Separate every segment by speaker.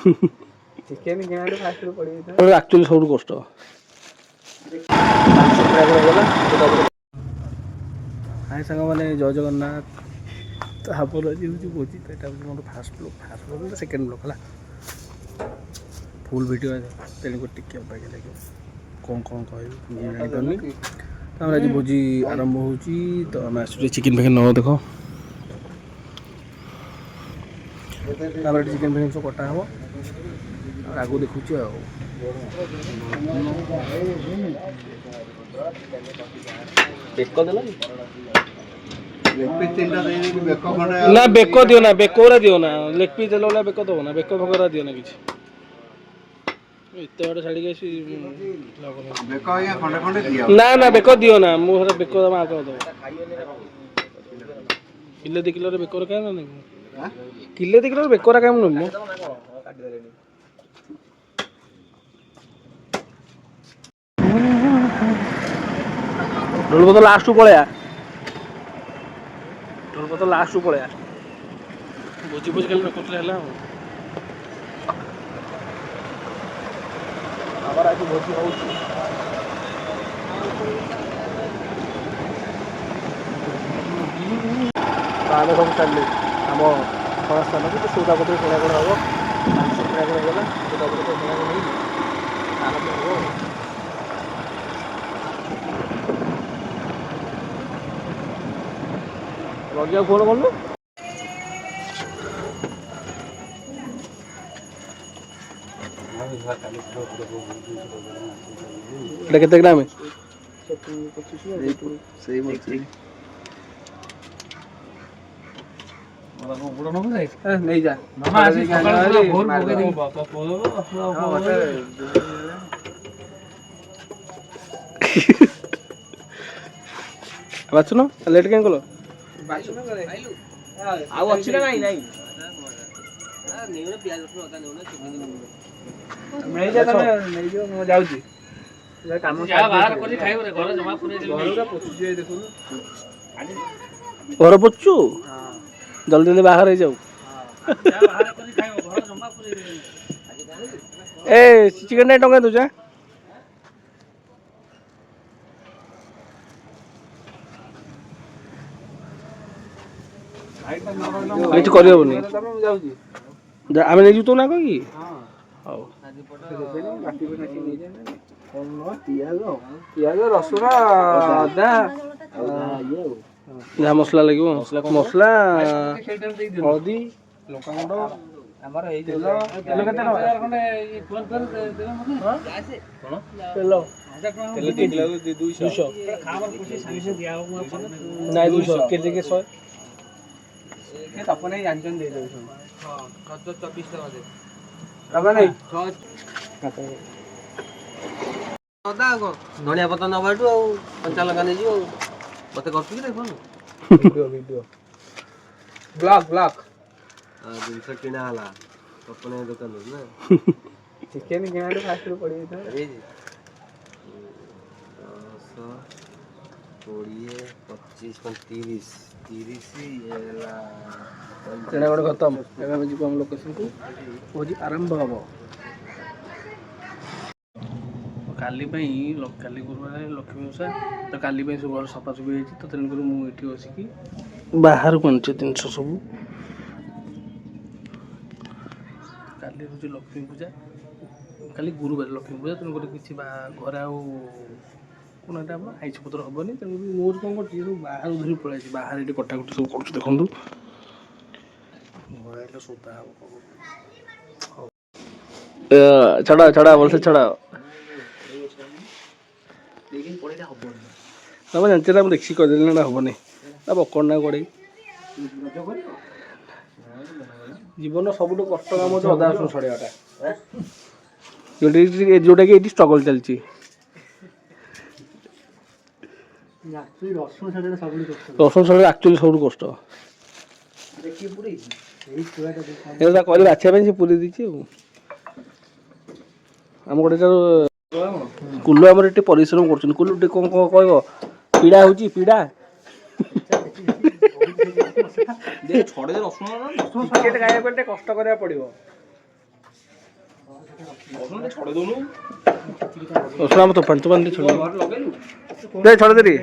Speaker 1: Chicken କିଣାଠୁ ଫାଷ୍ଟରୁ ପଡ଼ିଯାଇଥିଲା
Speaker 2: actually ସବୁଠୁ କଷ୍ଟ। ହାଇ ସାଙ୍ଗମାନେ ଜୟ ଜଗନ୍ନାଥ। ତାପରେ ଆଜି ହେଉଛି ଭୋଜି। ତ ଏଇଟା ହେଉଛି ମୋର ଫାଷ୍ଟ ବ୍ଲଗ୍ ସେକେଣ୍ଡ ବ୍ଲଗ୍ ହେଲା। ଫୁଲ୍ ଭିଡ଼ିଓ ତେଣୁକରି ଟିକେ ଅବାଗିଆ ଲାଗିବ। କ'ଣ କହିବି ମୁଁ ଜାଣିପାରୁନି। ତାପରେ ଆଜି ଭୋଜି ଆରମ୍ଭ ହେଉଛି। ତ ଆମେ ଆସୁଛୁ ଚିକେନ୍ ଫିକେନ୍ ନେବ ଦେଖ। ତାପରେ ଏଠି ଚିକେନ୍ ଫିକେନ୍ ସବୁ କଟା ହେବ। ଆଗକୁ ଦେଖୁଛି ଆଉ। ବେକ ଦେଲ ନା ବେକ ଦିଅ ନା ବେକ ଗୁରା ଦିଅ ନା ଲେଗ ପିସ୍ ଦେଲା ଭଳିଆ ବେକ ଦବ ନା ବେକ ଫକରା ଦିଅ ନା କିଛି। ଏତେ ବାଟ ଛାଡ଼ିକି ଆସି ନା ନା ବେକ ଦିଅ ନା ମୁଁ ହେରା ବେକ ମା ଦବ କିଲେ 2 କିଲୋର ବେକର କାଇଁ ନା କିଲେ 2 କିଲୋର ବେକରା କାଇଁ ମୁଁ ନେବି। ଢୋଲବତ ଲାଷ୍ଟକୁ ପଳେଇବା। ଢୋଲବତ ଲାଷ୍ଟକୁ ପଳେଇବା। ଭୋଜି କାଲି ନ କରୁଥିଲେ ହେଲା ଆଉ। ଆମର ଆଜି ଭୋଜି ହେଉଛି। ଆମେ ସବୁ ଚାଲିଲେ ଆମ ଖଳା ସ୍ଥାନକୁ ତ ସୌଦାପତ୍ର କିଣାକିଣା ହେବ। ମାଂସ କିଣାକିଣା ହେଇଗଲା। ସୌଦାପତ୍ର କିଣାକିଣା ହେଇକି ଆରମ୍ଭ ହେବ। ରଗିବାକୁ ଫୋନ୍ କରୁନୁ। ଏଇଟା କେତେ ଗ୍ରାମ? ସେଇ ନେଇଯା ବାଛୁନ ଲେଟ୍ କାଇଁ କଲ? ଆଉ ଅଛି ନା ନାଇଁ ନାଇଁ ନେଇଯା ତମେ ନେଇଯିବ ମୁଁ ଯାଉଛି। କାମ ଘର ପୋଛୁ ଜଲ୍ଦି ଜଲ୍ଦି ବାହାର ହେଇଯାଉ। ଏ ଚିକେନ୍ ଟା ଟଙ୍କା ଦଉଛ। କିଛି କରିହବନି ଆମେ ନେଇଯିବୁ ତୋ ନା କହିକି। ହଉ ପିଆଜ ରସୁଣ ଅଦା ଯାହା ମସଲା ଲାଗିବ ମସଲା ହଳଦୀ ଲଙ୍କାଗୁଣ୍ଡ ଆମର ତେଲ କେତେ ଟଙ୍କା? ତେଲ 200 ନାଇଁ 200 କେଜି କେ 100 ତପନ ଜାଣିଛନ୍ତି ଦେଇଦେବେ ସବୁ 24 ଟଙ୍କା ନାଇଁ ଧଣିଆ ପତ୍ର ନବା ଏଠୁ ଆଉ କଞ୍ଚା ଲଙ୍କା ନେଇଯିବ ଆଉ ମତେ କରୁଛୁ କି ଫୋନ ଭିଡ଼ିଓ ବ୍ଲକ୍ ଜିନିଷ କିଣା ହେଲା ତପନ ଦୋକାନରୁ ନା ଚିକେନ କିଣାଠୁ ଫାଷ୍ଟରୁ ପଡ଼ିଯାଇଥିଲା 10 20 25 30 ହେଲା ସେଟା ଗୋଟେ ଖତମ। ଏବେ ଆମେ ଯିବୁ ଆମ ଲୋକେସନକୁ ଭୋଜି ଆରମ୍ଭ ହେବ। କାଲି ପାଇଁ କାଲି ଗୁରୁବାର ଲକ୍ଷ୍ମୀ ଓଷା ତ କାଲି ପାଇଁ ସବୁ ଘର ସଫାସଫି ହେଇଛି। ତ ତେଣୁକରି ମୁଁ ଏଠି ବସିକି ବାହାରକୁ ଆଣିଛି ଜିନିଷ ସବୁ। କାଲି ହେଉଛି ଲକ୍ଷ୍ମୀ ପୂଜା କାଲି ଗୁରୁବାର ଲକ୍ଷ୍ମୀ ପୂଜା ତେଣୁକରି କିଛି ଘରେ ଆଉ କ'ଣ ଏଇଟା ଆମର ଆଇଁଷ ପତ୍ର ହେବନି। ତେଣୁକରି ମୋର କ'ଣ କରୁଛି ସବୁ ବାହାରୁ ଧରି ପଳାଇଛି। ବାହାରେ ଏଠି କଟାକଟି ସବୁ କରୁଛୁ ଦେଖନ୍ତୁ। ଘରେ ହେଲେ ସୋଦା ହେବ ଛଡ଼ା ଭଲସେ ଛଡ଼ା ତମେ ଜାଣିଛ ନା ମୁଁ ଦେଖିକି କହିଦେଲି ନା ହେବନି ବକଟ ନା ଗୋଡ଼େଇ ଜୀବନ ସବୁଠୁ କଷ୍ଟ କାମ ହେଉଛି ଅଦା ରସୁଣ ଛଡ଼େଇବାଟା ଯେଉଁଟାକି ଏଇଠି ଷ୍ଟ୍ରଗଲ୍ ଚାଲିଛି। ରସୁଣ ଛଡ଼େଇବା ଆକ୍ଚୁଆଲି ସବୁଠୁ କଷ୍ଟ। କହିଲେ ବାଛିବା ପାଇଁ ସେ ପୁରେଇ ଦେଇଛି ଆଉ ଆମ ଗୋଟେ କୁଲୁ ଆମର ଏଠି ପରିଶ୍ରମ କରୁଛନ୍ତି। କୁଲୁ ଟିକେ କ'ଣ କହିବ ପୀଡ଼ା ହେଉଛି ପୀଡ଼ା ଟିକେଟ୍ ଖାଇବା ପାଇଁ ଟିକେ କଷ୍ଟ କରିବାକୁ ପଡ଼ିବ।
Speaker 1: ରସୁଣ ଆମ ତୋଫାନ ଛଡ଼ ଦେ ଛଡ଼ ଦେରି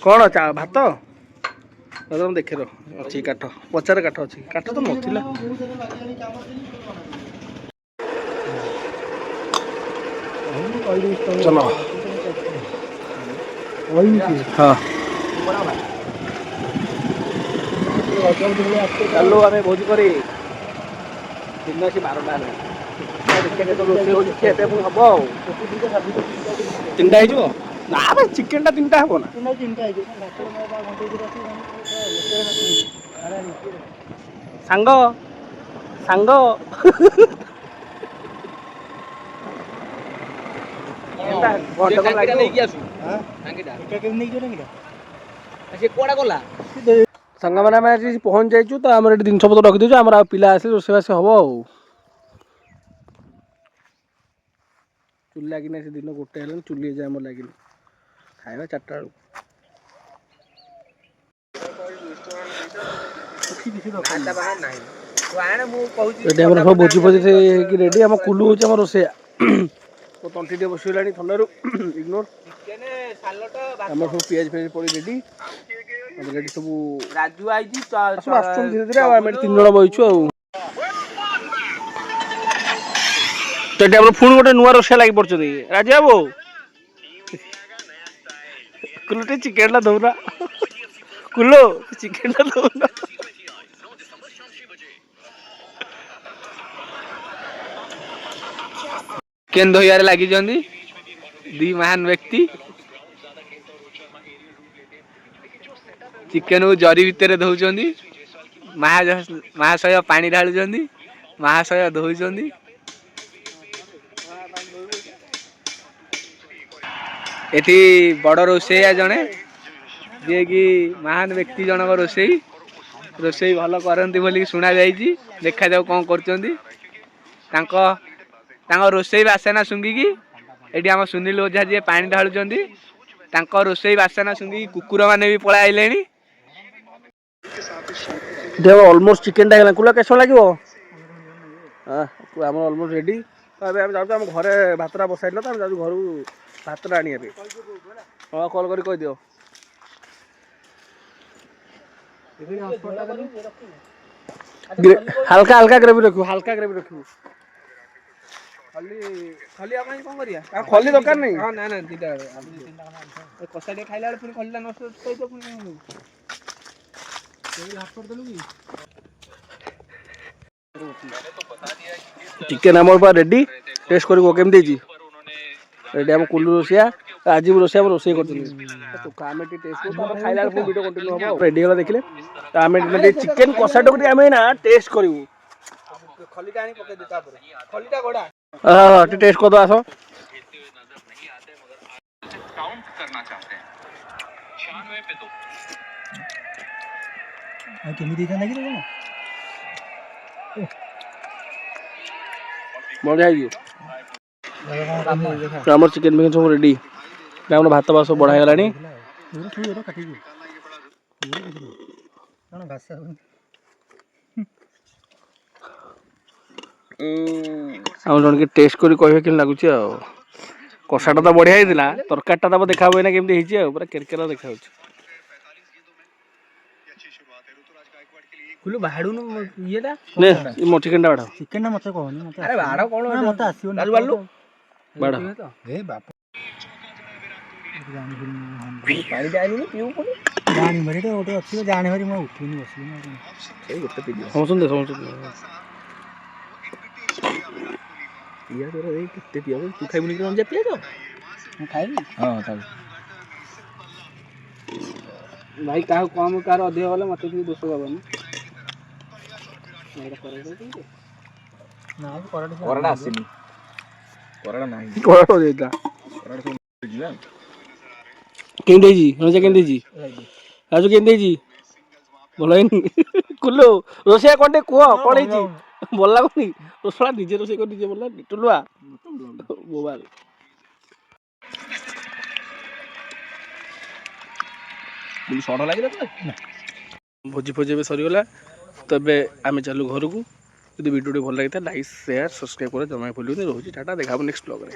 Speaker 1: କ'ଣ ଭାତ ଦେଖେ ର ଅଛି କାଠ ପଚାରେ କାଠ ଅଛି କାଠ ତ ନଥିଲା। ଚଲ ହଁ ଚାଲୁ ଆମେ ଭୋଜି କରି ଦିନ ଆସି 12ଟା ହେଲାଣି ରୋଷେଇ ହଉଛି ଖିଆ ପୁଣି ହବ ଆଉ 3ଟା ହେଇଯିବ ନା ଚିକେନଟା 3ଟା ହବ ନା ସାଙ୍ଗ ସାଙ୍ଗ ସାଙ୍ଗମାନେ ଆମେ ଆଜି ପହଞ୍ଚି ଯାଇଛୁ ତ ଆମର ଏଠି ଜିନିଷ ପତ୍ର ରଖିଦେଇଛୁ ଆମର ଆଉ ପିଲା ଆସିଲେ ରୋଷେଇବାସ ହବ ଆଉ ଚୁଲି ଲାଗିନି ସେ ଦିନ 1ଟା ହେଲାଣି ଚୁଲି ଏଯାଏ ଆମର ଲାଗିନି ଖାଇବା 4ଟା ବେଳକୁ ଏଠି ଆମର ସବୁ ଭୋଜି ଫୋଜି ହେଇକି ରେଡ଼ି ଆମ କୁଲୁ ହେଉଛି ଆମ ରୋଷେଇଆ ମୋ ତଣ୍ଟି ଟିକେ ବସିଗଲାଣି ଥଣ୍ଡାରୁ ଇଗ୍ନୋର ଆମର ସବୁ ପିଆଜ ଫିଆଜ ପଡ଼ି ରେଡ଼ି ଆମର ଏଠି ସବୁ ରାଜୁ ଆଇଛି ସବୁ ଆସୁଛନ୍ତି ଧୀରେ ଧୀରେ ଆଉ ଆମେ ଏଠି 3 ଜଣ ବଇଛୁ ଆଉ ତ ଏଠି ଆମର ପୁଣି ଗୋଟେ ନୂଆ ରୋଷେଇଆ ଲାଗି ପଡୁଛନ୍ତି ରାଜୁ ବାବୁ କୁଲୁ ଟିକେ ଚିକେନଟା ଦଉନା କୁଲୁ ଚିକେନଟା ଦଉନା ଚିକେନ ଧୋଇବାରେ ଲାଗିଛନ୍ତି 2 ମହାନ ବ୍ୟକ୍ତି ଚିକେନକୁ ଜରି ଭିତରେ ଧଉଛନ୍ତି ମହାଶୟ ପାଣି ଢାଳୁଛନ୍ତି ମହାଶୟ ଧୋଉଛନ୍ତି ଏଠି ବଡ଼ ରୋଷେଇଆ ଜଣେ ଯିଏକି ମହାନ ବ୍ୟକ୍ତି ଜଣକ ରୋଷେଇ ଭଲ କରନ୍ତି ବୋଲି ଶୁଣା ଯାଇଛି ଦେଖାଯାଉ କ'ଣ କରୁଛନ୍ତି ତାଙ୍କ ରୋଷେଇ ବାସନା ଶୁଙ୍ଘିକି ଏଠି ଆମ ସୁନିଲ ଓଝା ଯିଏ ପାଣି ଢାଳୁଛନ୍ତି ତାଙ୍କ ରୋଷେଇ ବାସନା ଶୁଙ୍ଘିକି କୁକୁର ମାନେ ବି ପଳାଇ ଆଇଲେଣି ଅଲମୋଷ୍ଟ ଚିକେନଟା ହେଇଗଲା କୁଲା କେତେ ସମୟ ଲାଗିବ ଆମର ଅଲମୋଷ୍ଟ ରେଡ଼ି ଏବେ ଆମେ ଯାଉଛୁ ଆମ ଘରେ ଭାତଟା ବସାଇଥିଲା ତ ଆମେ ଯାଉଛୁ ଘରକୁ ଭାତଟା ଆଣିବା ପାଇଁ ହଁ କଲ୍ କରି କହିଦିଅ ହାଲକା ହାଲକା ଗ୍ରେଭି ରଖିବୁ ଖଲି ଆମ ପାଇଁ କ'ଣ କରିବା ଖଲି ଦରକାର ନାହିଁ ନା 2ଟା କଷା ଟିକେ ଖାଇଲା ବେଳେ ପୁଣି ଖଲିଟା ନଷ୍ଟ ହେଇଯିବ ପୁଣି ଚିକେନ ଆମର ପୁରା ରେଡ଼ି ଟେଷ୍ଟ କରିବ କେମିତି ହେଇଛି ଏଠି ଆମ କୁଲୁ ରୋଷେଇଆ ଆଜି ରୋଷେଇ ଆମ ରୋଷେଇ କରୁଛନ୍ତି ଆମେ ଟିକେ ଟେଷ୍ଟ କରୁ ଖାଇଲା ବେଳେ ଭିଡ଼ିଓ କଣ୍ଟିନ୍ୟୁ ହେବ ରେଡ଼ି ହେଲା ଦେଖିଲେ ତ ଆମେ ଚିକେନ କଷାଟାକୁ ଟିକେ ଆମେ ନା ଟେଷ୍ଟ କରିବୁ ଖଲିଟା ଆଣି ପକେଇ ଦେ ତାପରେ ଖଲିଟା ଗଡ଼ା ହଁ ଟିକେ ଟେଷ୍ଟ କରିଦେବା ଆସ ବଢ଼ିଆ ହେଇଯିବ ଆମର ଚିକେନ ଫିକେନ ସବୁ ରେଡ଼ି ଆମର ଭାତ ବାସ ବଢ଼ା ହେଇଗଲାଣି ଆଉ ଜଣେ ଟେଷ୍ଟ କରି କହିବେ କେମିତି ଲାଗୁଛି ଆଉ କଷାଟା ତ ବଢ଼ିଆ ହେଇଥିଲା ତରକାରୀଟା ତ ଦେଖା ହୁଏ ନା କେମିତି ହେଇଛି ଆଉ ପୁରା କେରକେରା ଦେଖାଯାଉଛି କୁଲୁ ବାହାଡୁନୁ ଇଏଟା ନେ ମୋ ଚିକେନଟା ବାଢ ଚିକେନଟା ମତେ କହନି ମତେ ଆରେ ବାଢ କଣ ମତେ ଆସିବନି ରାଜୁ ବାଢଲୁ ବାଢ ଏ ବାପ ପାଣି ଯାଇନି ପିଉ ପୁଣି ଜାଣି ଭରି ଗୋଟେ ଅଛି ଜାଣି ଭରି ମୁଁ ଉଠିନି ବସିନି ସେଇ ଗୋଟେ ପିଇ ସମସ୍ତେ ପିଆଜ ଏଇ କେତେ ପିଆଜ ତୁ ଖାଇବୁନି କି ରଞ୍ଜା ପିଆଜ ମୁଁ ଖାଇବି ହଁ ଖାଇବି ଭାଇ କାହାକୁ କମ କାହାର ଅଧିକ ଗଲେ ମତେ କିଛି ଦୋଷ ଦବନି କରଡ଼ା ଆସିନି କରଡ଼ା ନାହିଁ କରଡ଼ା ଦେଇଥିଲା କେମିତି ହେଇଛି ରଞ୍ଜା କେମିତି ହେଇଛି ରାଜୁ କେମିତି ହେଇଛି ଭଲ ହେଇନି କୁଲୁ ରୋଷେଇଆ କ'ଣ ଟିକେ କୁହ କ'ଣ ହେଇଛି ଭଲ ଲାଗୁନି ରୋଷେଇଆ ନିଜେ ରୋଷେଇ କରି ନିଜେ ଭଲ ଲାଗୁନି ଟୁଲୁଆ ମୋବାଇଲ ଭୋଜି ଫୋଜି ଏବେ ସରିଗଲା ତ ଏବେ ଆମେ ଚାଲୁ ଘରକୁ
Speaker 3: ଯଦି ଭିଡ଼ିଓଟି ଭଲ ଲାଗିଥାଏ ଲାଇକ୍ ସେୟାର ସବସ୍କ୍ରାଇବ୍ করে ଜମା ଭୁଲିବନି। ରହୁଛି ଟାଟା, ଦେଖା ହେବ ନେକ୍ସଟ ବ୍ଲଗ୍ରେ।